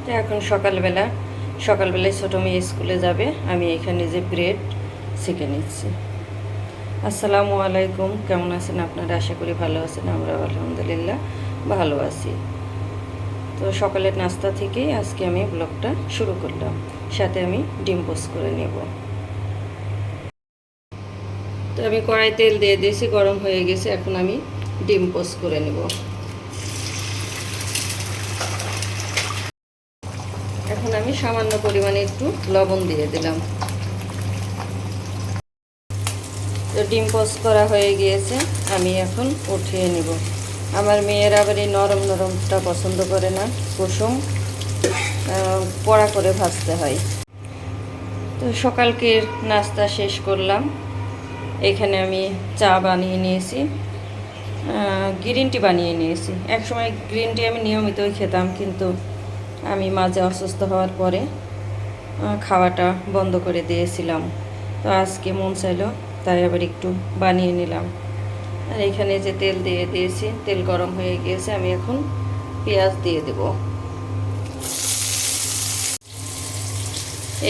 তো এখন সকালবেলায় ছোটো মেয়ে স্কুলে যাবে, আমি এখানে যে ব্রেড সেঁকে নিচ্ছি। আসসালামু আলাইকুম, কেমন আছেন আপনারা? আশা করি ভালো আছেন। আমরা আলহামদুলিল্লাহ ভালো আছি। তো সকালের নাস্তা থেকেই আজকে আমি ব্লগটা শুরু করলাম, সাথে আমি ডিম পোস্ট করে নেব। তো আমি কড়াই তেল দিয়ে দিয়েছি, গরম হয়ে গেছে, এখন আমি ডিম পোস্ট করে নেব। এখন আমি সামান্য পরিমাণে একটু লবণ দিয়ে দিলাম। তো ডিম পোস্ট করা হয়ে গিয়েছে, আমি এখন উঠিয়ে নেব। আমার মেয়ের আবার এই নরম নরমটা পছন্দ করে না, কুসুম কড়া করে ভাজতে হয়। তো সকালকের নাস্তা শেষ করলাম। এখানে আমি চা বানিয়ে নিয়েছি, গ্রিন টি বানিয়ে নিয়েছি। একসময় গ্রিন টি আমি নিয়মিতই খেতাম, কিন্তু আমি মাঝে অসুস্থ হওয়ার পরে খাওয়াটা বন্ধ করে দিয়েছিলাম। তো আজকে মন চাইলো, তাই আবার একটু বানিয়ে নিলাম। আর এখানে যে তেল দিয়ে দিয়েছি, তেল গরম হয়ে গিয়েছে, আমি এখন পেঁয়াজ দিয়ে দেব।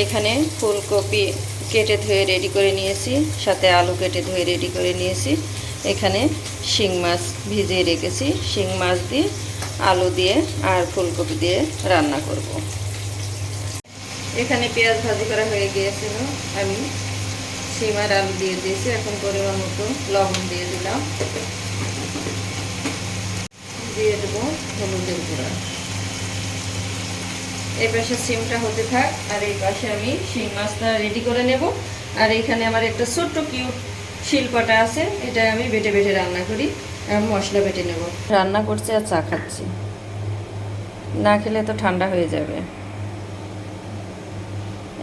এখানে ফুলকপি কেটে ধুয়ে রেডি করে নিয়েছি, সাথে আলু কেটে ধুয়ে রেডি করে নিয়েছি। এখানে শিং মাছ ভিজিয়ে রেখেছি, শিং মাছ দিয়ে আলু দিয়ে আর ফুলকপি দিয়ে রান্না করব। এখানে পেঁয়াজ ভাজি করা হয়ে গিয়েছিল, আমি শিম আর আলু দিয়ে দিয়েছি। এখন পরিমাণ মতো লবণ দিয়ে দিলাম, দিয়ে দেবো হলুদের গুঁড়া। এই পাশে সিমটা হতে থাক, আর এই পাশে আমি শিং মাছটা রেডি করে নেব। আর এখানে আমার একটা ছোট্ট কিউট শিলপাটা আছে, এটা আমি বেটে বেটে রান্না করি, মশলা বেটে নেব। রান্না করছি আর চা খাচ্ছি, না খেলে তো ঠান্ডা হয়ে যাবে।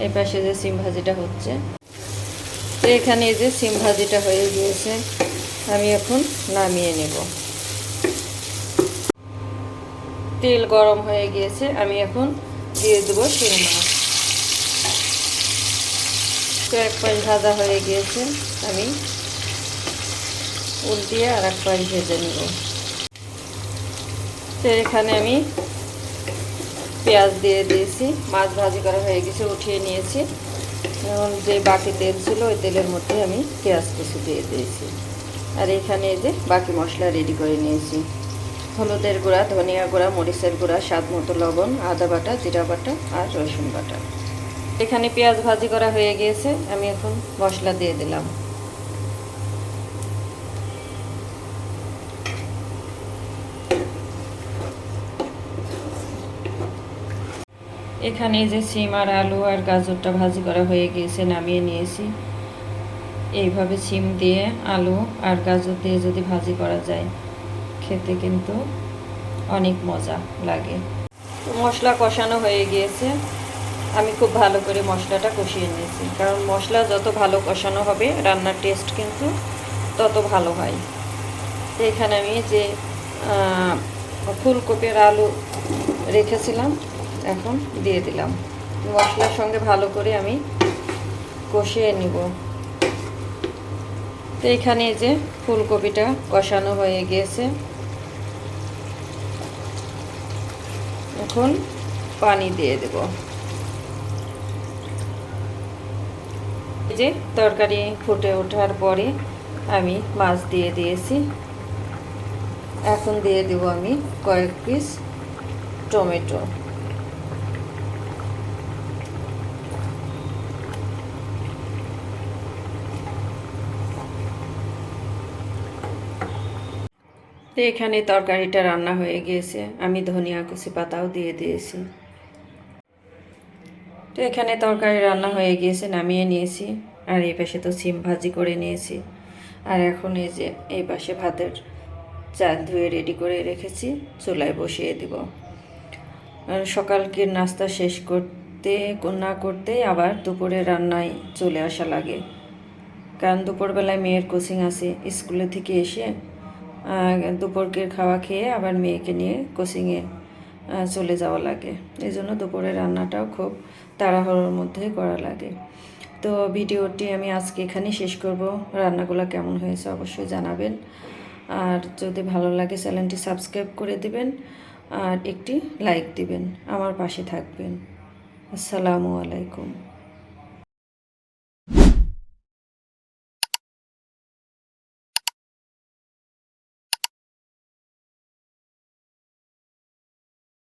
এই পাশে যে সিম ভাজিটা হচ্ছে, তো এখানে এই যে সিম ভাজিটা হয়ে গিয়েছে, আমি এখন নামিয়ে নেব। তেল গরম হয়ে গিয়েছে, আমি এখন দিয়ে দেবো শিং মাছ। তো এক পাশ ভাজা হয়ে গিয়েছে, আমি উল্টিয়ে আর এক পাশ ভেজে নেব। তো এখানে আমি পেঁয়াজ দিয়ে দিয়েছি, মাছ ভাজি করা হয়ে গেছে, উঠিয়ে নিয়েছি। এবং যে বাকি তেল ছিল ওই তেলের মধ্যে আমি পেঁয়াজ কুচি দিয়ে দিয়েছি। আর এখানে এই যে বাকি মশলা রেডি করে নিয়েছি, হলুদের গুঁড়া, ধনিয়া গুঁড়া, মরিচের গুঁড়া, স্বাদ মতো লবণ, আদা বাটা, জিরা বাটা আর রসুন বাটা। এখানে পেঁয়াজ ভাজি করা হয়ে গিয়েছে, আমি এখন মশলা দিয়ে দিলাম। এখানে যে সিম আর আলু আর গাজরটা ভাজি করা হয়ে গিয়েছে, নামিয়ে নিয়েছি। এইভাবে সিম দিয়ে আলু আর গাজর দিয়ে যদি ভাজি করা যায়, খেতে কিন্তু অনেক মজা লাগে। তো মশলা কষানো হয়ে গিয়েছে, আমি খুব ভালো করে মশলাটা কষিয়ে নিয়েছি, কারণ মশলা যত ভালো কষানো হবে রান্নার টেস্ট কিন্তু তত ভালো হয়। তো এখানে আমি যে ফুলকপির আলু রেখেছিলাম এখন দিয়ে দিলাম। মশলার সঙ্গে ভালো করে আমি কষিয়ে নিব। তো এখানে যে ফুলকপিটা কষানো হয়ে গিয়েছে, এখন পানি দিয়ে দেব। এই যে তরকারি ফুটে ওঠার পরে আমি মাছ দিয়ে দিয়েছি। এখন দিয়ে দেব আমি কয়েক পিস টমেটো। তো এখানে তরকারিটা রান্না হয়ে গিয়েছে, আমি ধনিয়া কুচি পাতাও দিয়ে দিয়েছি। তো এখানে তরকারি রান্না হয়ে গিয়েছে, নামিয়ে নিয়েছি। আর এই পাশে তো সিম ভাজি করে নিয়েছি। আর এখন এই যে এই পাশে ভাতের চাল ধুয়ে রেডি করে রেখেছি, চুলায় বসিয়ে দেব। আর সকালকে নাস্তা শেষ করতে না করতেই আবার দুপুরে রান্নায় চলে আসা লাগে, কারণ দুপুরবেলায় মেয়ের কোচিং আছে। স্কুলে থেকে এসে দুপুরকের খাওয়া খেয়ে আবার মেয়েকে নিয়ে কোচিংয়ে চলে যাওয়া লাগে, এই জন্য দুপুরের রান্নাটাও খুব তাড়াহুড়োর মধ্যে করা লাগে। তো ভিডিওটি আমি আজকে এখানেই শেষ করব। রান্নাগুলো কেমন হয়েছে অবশ্যই জানাবেন, আর যদি ভালো লাগে চ্যানেলটি সাবস্ক্রাইব করে দিবেন। আর একটি লাইক দিবেন, আমার পাশে থাকবেন। আসসালামু আলাইকুম।